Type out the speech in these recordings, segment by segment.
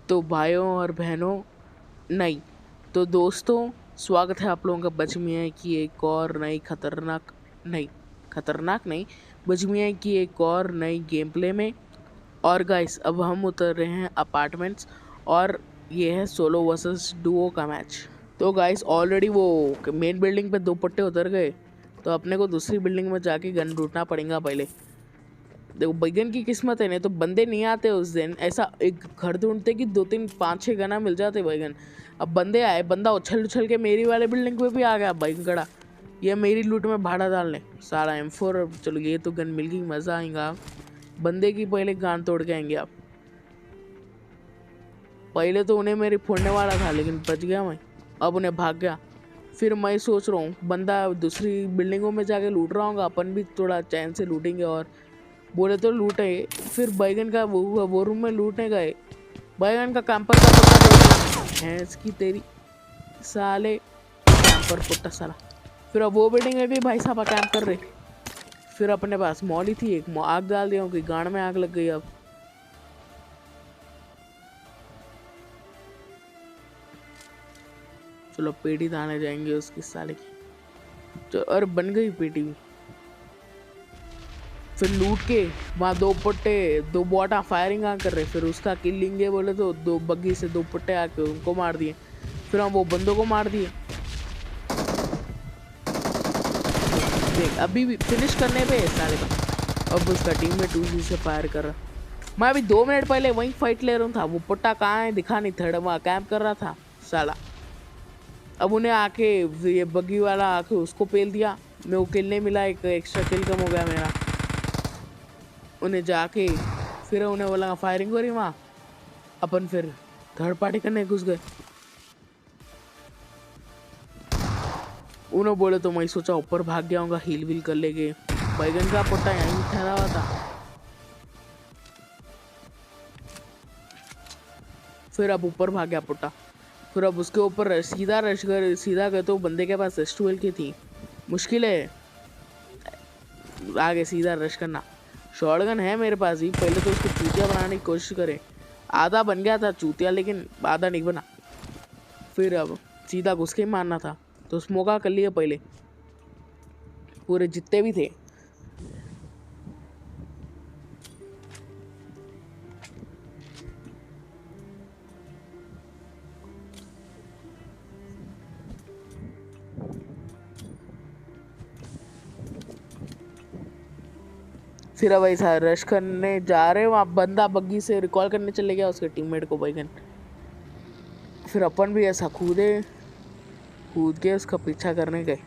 तो भाइयों और बहनों, नहीं तो दोस्तों, स्वागत है आप लोगों का बजमिया की एक और नई खतरनाक नहीं, बजमिया की एक और नई गेम प्ले में। और गाइस, अब हम उतर रहे हैं अपार्टमेंट्स, और ये है सोलो वर्सेस डुओ का मैच। तो गाइस, ऑलरेडी वो मेन बिल्डिंग पे 2 पट्टे उतर गए, तो अपने को दूसरी बिल्डिंग में जाके गन लूटना पड़ेगा पहले। देखो, बैगन की किस्मत है, नहीं तो बंदे नहीं आते उस दिन। ऐसा एक घर ढूंढते कि 2 3 5 6 गना मिल जाते बैगन। अब बंदे आए, बंदा उछल उछल के मेरी वाले बिल्डिंग पे भी आ गया बैगन खड़ा। ये मेरी लूट में भाड़ा डालने सारा M4। चलो, ये तो गन मिल गई, मजा आएगा। बंदे की पहले गान तोड़ के आएंगे आप। पहले तो उन्हें मेरी फोड़ने वाला था, लेकिन बच गया मैं। अब उन्हें भाग गया। फिर मैं सोच रहा हूँ बंदा दूसरी बिल्डिंगों में जाके लूट रहा होगा, अपन भी थोड़ा चैन से लूटेंगे। और बोले तो लूटे। फिर बैगन का वो रूम में लूटने गए। बैगन का कैंपर का पट्टा दे दिया। भैंस की तेरी साले, कैंपर पुट्टा साला। फिर अब वो बिल्डिंग में भी भाई साहब कैंप कर रहे। फिर अपने पास मॉली थी एक, आग डाल दिया कि गाड़ में आग लग गई। अब चलो, पेटी थाने जाएंगे उसकी साले की। तो और बन गई पेटी भी। फिर लूट के वहाँ 2 पट्टे 2 बॉटा फायरिंग आ कर रहे। फिर उसका किल लेंगे बोले तो 2 बग्गी से 2 पट्टे आके उनको मार दिए। फिर हम वो बंदों को मार दिए। देख, अभी भी फिनिश करने पे है साले का। अब उसका टीम में 2G से फायर कर रहा। मैं अभी 2 मिनट पहले वहीं फाइट ले रहा था। वो पट्टा कहाँ है दिखा नहीं, थर्ड वहाँ कैंप कर रहा था साला। अब उन्हें आके ये बग्गी वाला आके उसको पेल दिया। मेरे को किल नहीं मिला, एक एक्स्ट्रा किल कम हो गया मेरा। उन्हें जाके फिर उन्हें बोला फायरिंग करी वहाँ। अपन फिर थर्ड पार्टी करने घुस गए। उन्होंने बोले तो मैं सोचा ऊपर भाग गया हूँ, हील व्हील कर लेंगे। बैगन का पट्टा यहीं ठहरा हुआ था। फिर अब ऊपर भाग गया पुट्टा। फिर अब उसके ऊपर सीधा गए तो बंदे के पास S12 की थी। मुश्किल है आगे सीधा रश करना। शॉटगन है मेरे पास ही, पहले तो उसको चूतिया बनाने की कोशिश करें। आधा बन गया था चूतिया, लेकिन आधा नहीं बना। फिर अब सीधा घुस के मारना था, तो स्मोका कर लिया पहले पूरे जितने भी थे। फिर अब ऐसा रश करने जा रहे, वहाँ बंदा बग्गी से रिकॉल करने चले गया उसके टीममेट को बैगन। फिर अपन भी ऐसा कूद के उसका पीछा करने गए।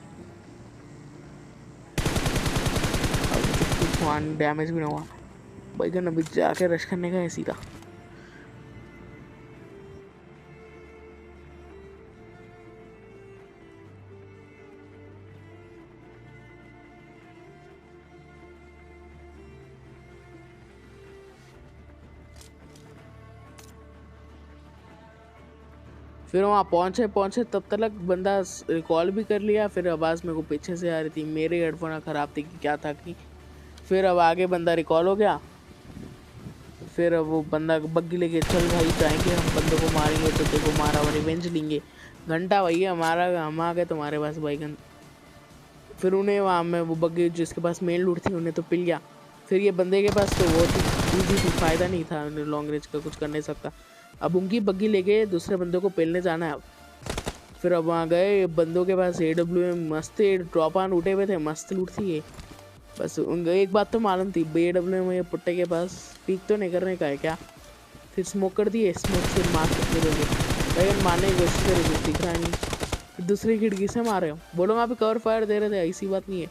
अब डैमेज भी ना हुआ। बैगन अभी जाके रश करने गए सीधा। फिर वहाँ पहुँचे तब तक बंदा रिकॉल भी कर लिया। फिर आवाज़ मेरे को पीछे से आ रही थी, मेरे हेडफोन ख़राब थी कि क्या था कि। फिर अब आगे बंदा रिकॉल हो गया। फिर अब वो बंदा बग्गी लेके, चल भाई जाएंगे हम बंदों को मारेंगे तो देखो मारा और रिवेंज लेंगे। घंटा भैया हमारा, हम आ गए तुम्हारे पास बैगन। फिर उन्हें वहाँ में वो बग्गी जिसके पास मेन लूट थी उन्हें तो पिल गया। फिर ये बंदे के पास तो वो थी फ़ायदा नहीं था, लॉन्ग रेंज का कुछ कर नहीं सकता। अब उनकी बग्गी लेके दूसरे बंदों को पेलने जाना है अब। फिर अब वहाँ गए, बंदों के पास AWM मस्त ड्रॉप ऑन उठे हुए थे, मस्त लूट थी ये। बस उनको एक बात तो मालूम थी, AWM ये पुट्टे के पास पीक तो नहीं करने का है क्या। फिर स्मोक कर दिए, स्मोक से मार सकते दोगे भाई, मारने की कोशिश करी कुछ दिख रहा नहीं। फिर दूसरी खिड़की से मारे हो, बोलो वहाँ पे कवर फायर दे रहे थे, ऐसी बात नहीं है।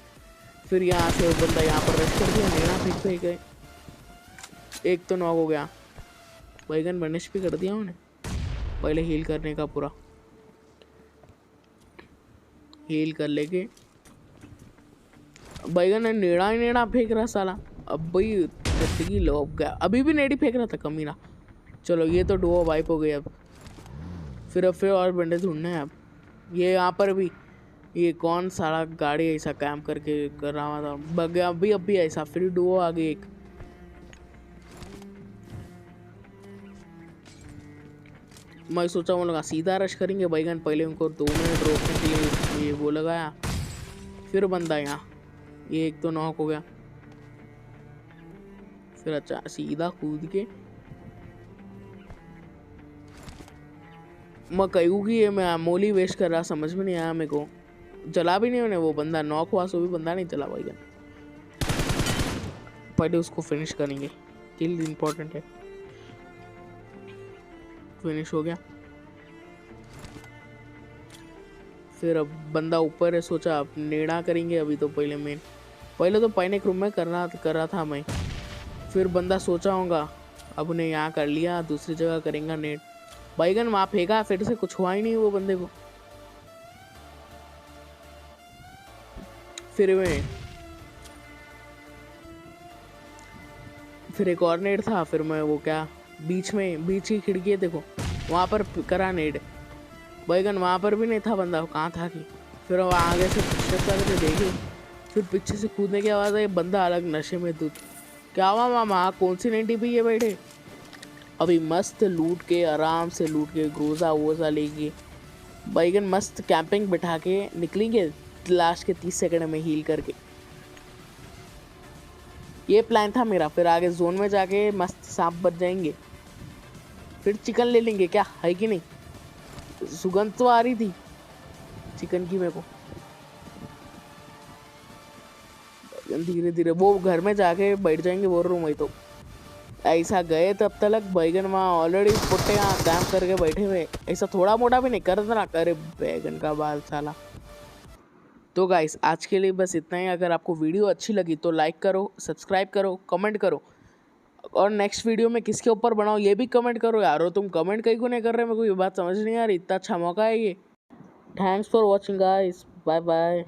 फिर यहाँ से वो बंदा यहाँ पर रश कर दिया, नेड़ा फेंक गए। एक तो नॉक हो गया। बैगन बनिश भी कर दिया उन्हें पहले हील करने का, पूरा हील कर लेके बैगन ने नेड़ा ही नेड़ा फेंक रहा साला। अब भाई जिंदगी लोग गया, अभी भी नेड़ी फेंक रहा था कमीना। चलो, ये तो डुओ वाइप हो गई अब। फिर और बंदे ढूंढने हैं अब। ये यहाँ पर भी ये कौन सारा गाड़ी ऐसा काम करके कर रहा था, बग गया अभी ऐसा। फिर डुओ आ गई एक। मैं सोचा वो लगा सीधा रश करेंगे बैगन, पहले उनको 2 मिनट रोकने के लिए ये वो लगाया, फिर बंदा यहाँ, ये एक तो नॉक हो गया। फिर अच्छा सीधा कूद के मैं कहूँ कि ये मैं मोली वेस्ट कर रहा, समझ में नहीं आया मेरे को। चला भी नहीं उन्हें, वो बंदा नॉक हुआ सो भी बंदा नहीं चला बैगन। पहले उसको फिनिश करेंगे, किल इम्पोर्टेंट है। फिनिश हो गया। फिर अब बंदा ऊपर है, सोचा अब नेड़ा करेंगे अभी तो पहले तो पैनिक रूम में कर रहा था मैं। फिर बंदा सोचा होगा अब उन्हें यहाँ कर लिया, दूसरी जगह करेंगे नेट। बैगन वहाँ फेंका, फिर से कुछ हुआ ही नहीं वो बंदे को। फिर एक और नेट था, फिर मैं वो क्या बीच की खिड़की है देखो, वहाँ पर करा नेट। बैगन वहाँ पर भी नहीं था बंदा, कहाँ था कि। फिर वो आगे से पिछले देखे, फिर पीछे से कूदने की आवाज़ आई, बंदा अलग नशे में दूध। क्या हुआ मामा, कौन सी 90 पी है बैठे? अभी मस्त लूट के, आराम से लूट के ग्रोजा वोजा लेके बैगन मस्त कैंपिंग बिठा के निकलेंगे लास्ट के 30 सेकंड में हील करके। ये प्लान था मेरा। फिर आगे जोन में जाके मस्त सांप बच जाएंगे, फिर चिकन ले लेंगे, क्या है कि नहीं? सुगंध तो आ रही थी चिकन की मेरे को। धीरे धीरे वो घर में जाके बैठ जाएंगे वो रूम में। तो ऐसा गए तब तक बैगन वहाँ ऑलरेडी पुट्टे यहाँ कैंप करके बैठे हुए। ऐसा थोड़ा मोटा भी नहीं कर देना, करे बैगन का बाल साला। तो गाइस आज के लिए बस इतना ही। अगर आपको वीडियो अच्छी लगी तो लाइक करो, सब्सक्राइब करो, कमेंट करो, और नेक्स्ट वीडियो में किसके ऊपर बनाओ ये भी कमेंट करो यार। तुम कमेंट कहीं को नहीं कर रहे, मेरे को ये बात समझ नहीं आ रही। इतना अच्छा मौका है ये। Thanks for watching guys, bye bye.